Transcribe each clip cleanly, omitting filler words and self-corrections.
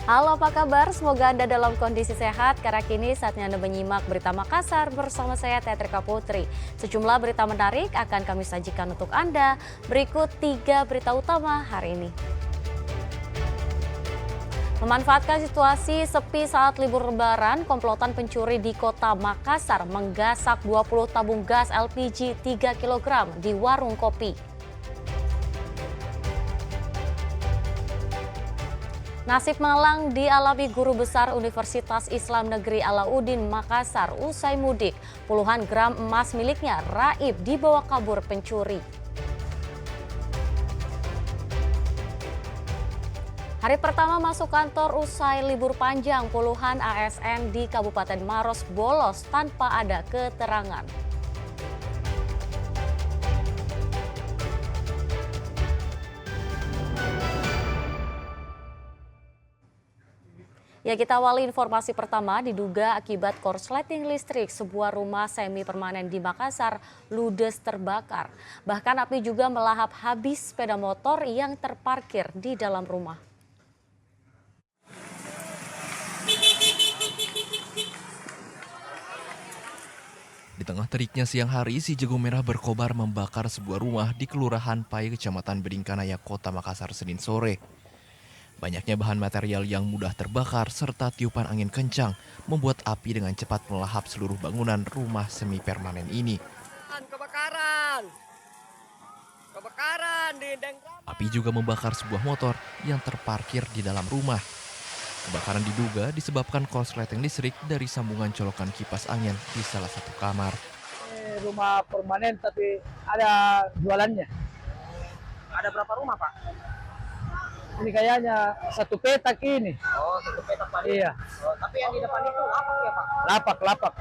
Halo, apa kabar? Semoga Anda dalam kondisi sehat, karena kini saatnya Anda menyimak Berita Makassar bersama saya Tetrika Putri. Sejumlah berita menarik akan kami sajikan untuk Anda. Berikut 3 berita utama hari ini. Memanfaatkan situasi sepi saat libur lebaran, komplotan pencuri di kota Makassar menggasak 20 tabung gas LPG 3 kg di warung kopi. Nasib malang dialami guru besar Universitas Islam Negeri Alauddin Makassar usai mudik. Puluhan gram emas miliknya raib dibawa kabur pencuri. Hari pertama masuk kantor usai libur panjang, puluhan ASN di Kabupaten Maros bolos tanpa ada keterangan. Ya, kita awali informasi pertama. Diduga akibat korsleting listrik, sebuah rumah semi permanen di Makassar ludes terbakar. Bahkan api juga melahap habis sepeda motor yang terparkir di dalam rumah. Di tengah teriknya siang hari, si jago merah berkobar membakar sebuah rumah di Kelurahan Pai, Kecamatan Beringkanaya, Kota Makassar, Senin sore. Banyaknya bahan material yang mudah terbakar serta tiupan angin kencang membuat api dengan cepat melahap seluruh bangunan rumah semi permanen ini. Kebakaran di Dengrama. Api juga membakar sebuah motor yang terparkir di dalam rumah. Kebakaran diduga disebabkan korsleting listrik dari sambungan colokan kipas angin di salah satu kamar. Rumah permanen tapi ada jualannya. Ada berapa rumah, Pak? Ini kayaknya satu petak ini. Oh, satu petak Pak. Iya. Oh, tapi yang di depan itu apa ya, Pak?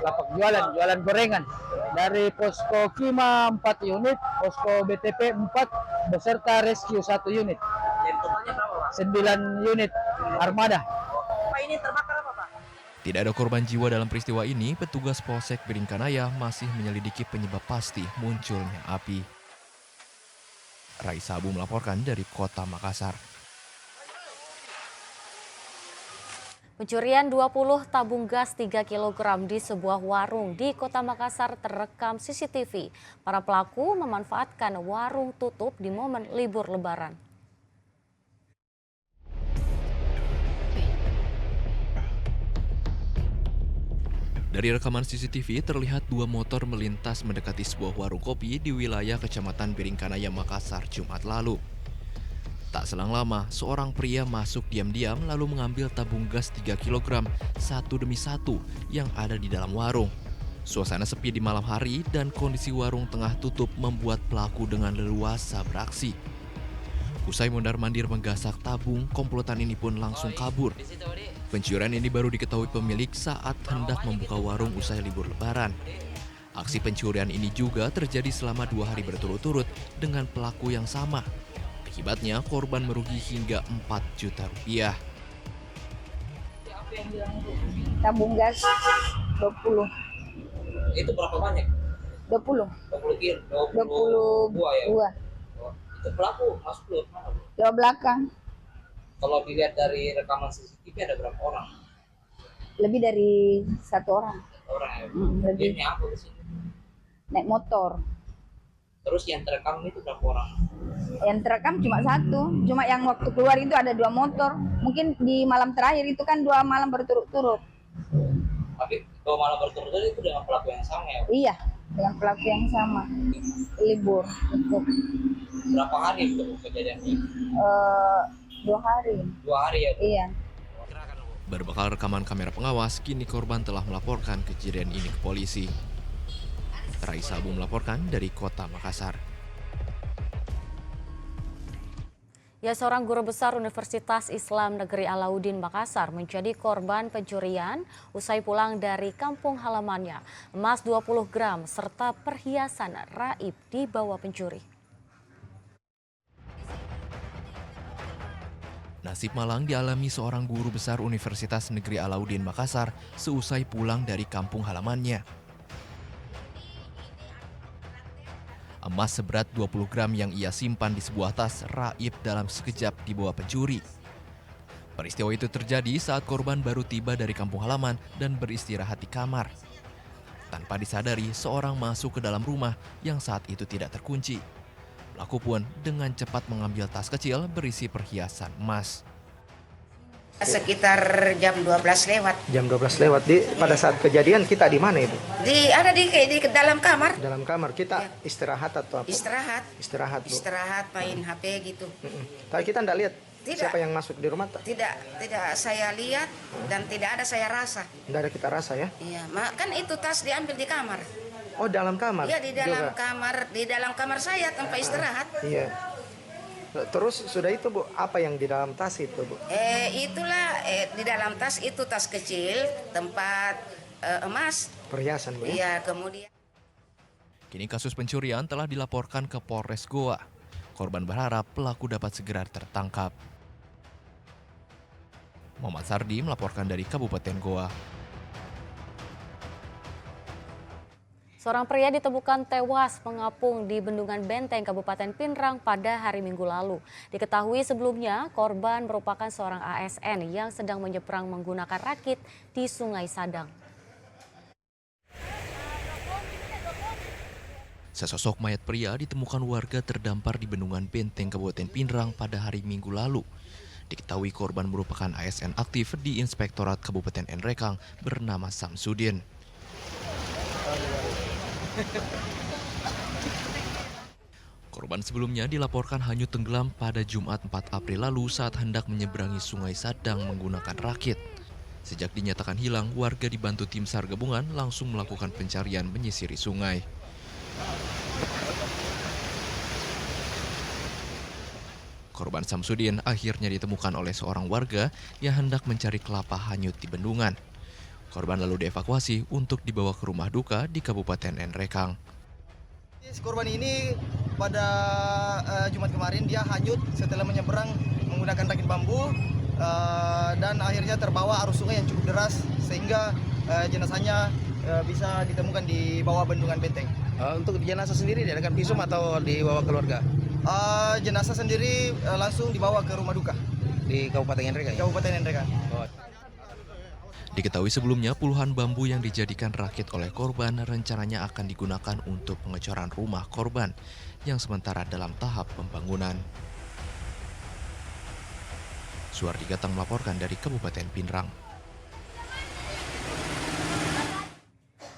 Lapak jualan gorengan. Dari posko Kima 4 unit, posko BTP 4, beserta rescue 1 unit. Jadi totalnya berapa, Pak? 9 unit armada. Pak, ini terbakar apa, Pak? Tidak ada korban jiwa dalam peristiwa ini, petugas Polsek Beringkanaya masih menyelidiki penyebab pasti munculnya api. Raisa Abu melaporkan dari Kota Makassar. Pencurian 20 tabung gas 3 kg di sebuah warung di Kota Makassar terekam CCTV. Para pelaku memanfaatkan warung tutup di momen libur lebaran. Dari rekaman CCTV terlihat 2 motor melintas mendekati sebuah warung kopi di wilayah Kecamatan Beringkanaya, Makassar, Jumat lalu. Tak selang lama, seorang pria masuk diam-diam lalu mengambil tabung gas 3 kg satu demi satu yang ada di dalam warung. Suasana sepi di malam hari dan kondisi warung tengah tutup membuat pelaku dengan leluasa beraksi. Usai mondar-mandir menggasak tabung, komplotan ini pun langsung kabur. Pencurian ini baru diketahui pemilik saat hendak membuka warung usai libur lebaran. Aksi pencurian ini juga terjadi selama 2 hari berturut-turut dengan pelaku yang sama. Akibatnya korban merugi hingga 4 juta rupiah. Tabung gas 20. Itu berapa banyak? 20. 20 kilo, 22. ya? Oh, itu pelaku masuk lewat mana, Bu? Lewat belakang. Kalau dilihat dari rekaman CCTV ada berapa orang? Lebih dari 1 orang. Orang ya? Lebih. Ini apa di sini? Naik motor. Terus yang terekam itu berapa orang? Yang terekam cuma 1. Cuma yang waktu keluar itu ada 2 motor. Mungkin di malam terakhir itu kan 2 malam berturut-turut. Tapi 2 malam berturut-turut itu dengan pelaku yang sama ya? Iya, dengan pelaku yang sama. Libur. Untuk Berapa hari itu kejadian ini? 2 hari. 2 hari ya? Iya. Berbekal rekaman kamera pengawas, kini korban telah melaporkan kejadian ini ke polisi. Raisa Abu melaporkan dari Kota Makassar. Ya, seorang guru besar Universitas Islam Negeri Alauddin Makassar menjadi korban pencurian usai pulang dari kampung halamannya. Emas 20 gram serta perhiasan raib dibawa pencuri. Nasib malang dialami seorang guru besar Universitas Negeri Alauddin Makassar seusai pulang dari kampung halamannya. Emas seberat 20 gram yang ia simpan di sebuah tas raib dalam sekejap dibawa pencuri. Peristiwa itu terjadi saat korban baru tiba dari kampung halaman dan beristirahat di kamar. Tanpa disadari, seorang masuk ke dalam rumah yang saat itu tidak terkunci. Pelaku pun dengan cepat mengambil tas kecil berisi perhiasan emas. Sekitar jam 12 lewat. Jam 12 lewat. Pada saat kejadian kita di mana itu? Ada di dalam kamar. Dalam kamar. Kita istirahat atau apa? Istirahat. Istirahat, Bu. Istirahat, main HP gitu. Tapi kita tidak lihat Tidak. siapa yang masuk di rumah? Tidak saya lihat dan tidak ada saya rasa. Tidak ada kita rasa ya? Iya, kan itu tas diambil di kamar. Oh, dalam kamar? Iya, di dalam juga. kamar, di dalam kamar saya tempat istirahat. Iya. Terus sudah itu, Bu, apa yang di dalam tas itu, Bu? Di dalam tas itu tas kecil tempat emas. Perhiasan, Bu, ya? Iya, kemudian Kini kasus pencurian telah dilaporkan ke Polres Goa. Korban berharap pelaku dapat segera tertangkap. Muhammad Sardi melaporkan dari Kabupaten Goa. Seorang pria ditemukan tewas mengapung di Bendungan Benteng, Kabupaten Pinrang pada hari Minggu lalu. Diketahui sebelumnya korban merupakan seorang ASN yang sedang menyeberang menggunakan rakit di Sungai Sadang. Sesosok mayat pria ditemukan warga terdampar di Bendungan Benteng, Kabupaten Pinrang pada hari Minggu lalu. Diketahui korban merupakan ASN aktif di Inspektorat Kabupaten Nrekang bernama Samsudin. Korban sebelumnya dilaporkan hanyut tenggelam pada Jumat 4 April lalu saat hendak menyeberangi Sungai Sadang menggunakan rakit. Sejak dinyatakan hilang, warga dibantu tim SAR gabungan langsung melakukan pencarian menyisiri sungai. Korban Samsudin akhirnya ditemukan oleh seorang warga yang hendak mencari kelapa hanyut di bendungan. Korban lalu dievakuasi untuk dibawa ke rumah duka di Kabupaten Nrekang. Si korban ini pada Jumat kemarin dia hanyut setelah menyeberang menggunakan rakit bambu dan akhirnya terbawa arus sungai yang cukup deras sehingga jenazahnya bisa ditemukan di bawah Bendungan Benteng. Untuk jenazah sendiri diadakan visum atau dibawa keluarga? Jenazah sendiri langsung dibawa ke rumah duka Di Kabupaten Nrekang? di Kabupaten Nrekang. Diketahui sebelumnya puluhan bambu yang dijadikan rakit oleh korban rencananya akan digunakan untuk pengecoran rumah korban yang sementara dalam tahap pembangunan. Suardi Gatang melaporkan dari Kabupaten Pinrang.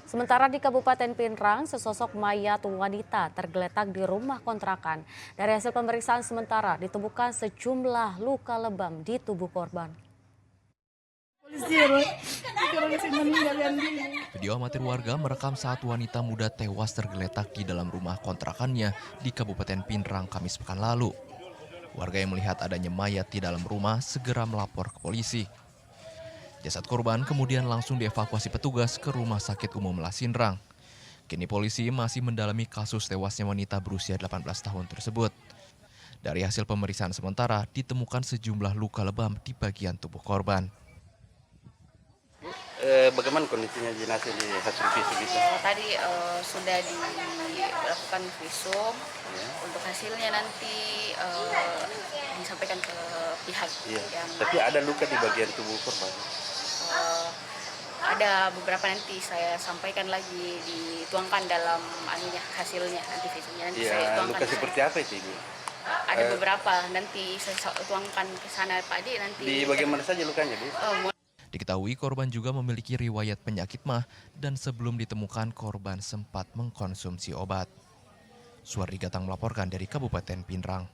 Sementara di Kabupaten Pinrang, sesosok mayat wanita tergeletak di rumah kontrakan. Dari hasil pemeriksaan sementara ditemukan sejumlah luka lebam di tubuh korban. Video amatir warga merekam saat wanita muda tewas tergeletak di dalam rumah kontrakannya di Kabupaten Pinrang Kamis pekan lalu. Warga yang melihat adanya mayat di dalam rumah segera melapor ke polisi. Jasad korban kemudian langsung dievakuasi petugas ke Rumah Sakit Umum Lasinrang. Kini polisi masih mendalami kasus tewasnya wanita berusia 18 tahun tersebut. Dari hasil pemeriksaan sementara ditemukan sejumlah luka lebam di bagian tubuh korban. Bagaimana kondisinya jenazah di hasil visum itu? Tadi sudah dilakukan visum, untuk hasilnya nanti disampaikan ke pihak yang... Tapi ada luka di bagian tubuh korban? Ada beberapa, nanti saya sampaikan lagi, dituangkan dalam hasilnya, nanti visumnya nanti saya tuangkan. Luka seperti apa itu, Ibu? Ada beberapa, nanti saya tuangkan ke sana Pak Adi. Nanti di bagian mana saja lukanya, Bu? Diketahui korban juga memiliki riwayat penyakit MAH dan sebelum ditemukan korban sempat mengkonsumsi obat. Suardi Gatang melaporkan dari Kabupaten Pinrang.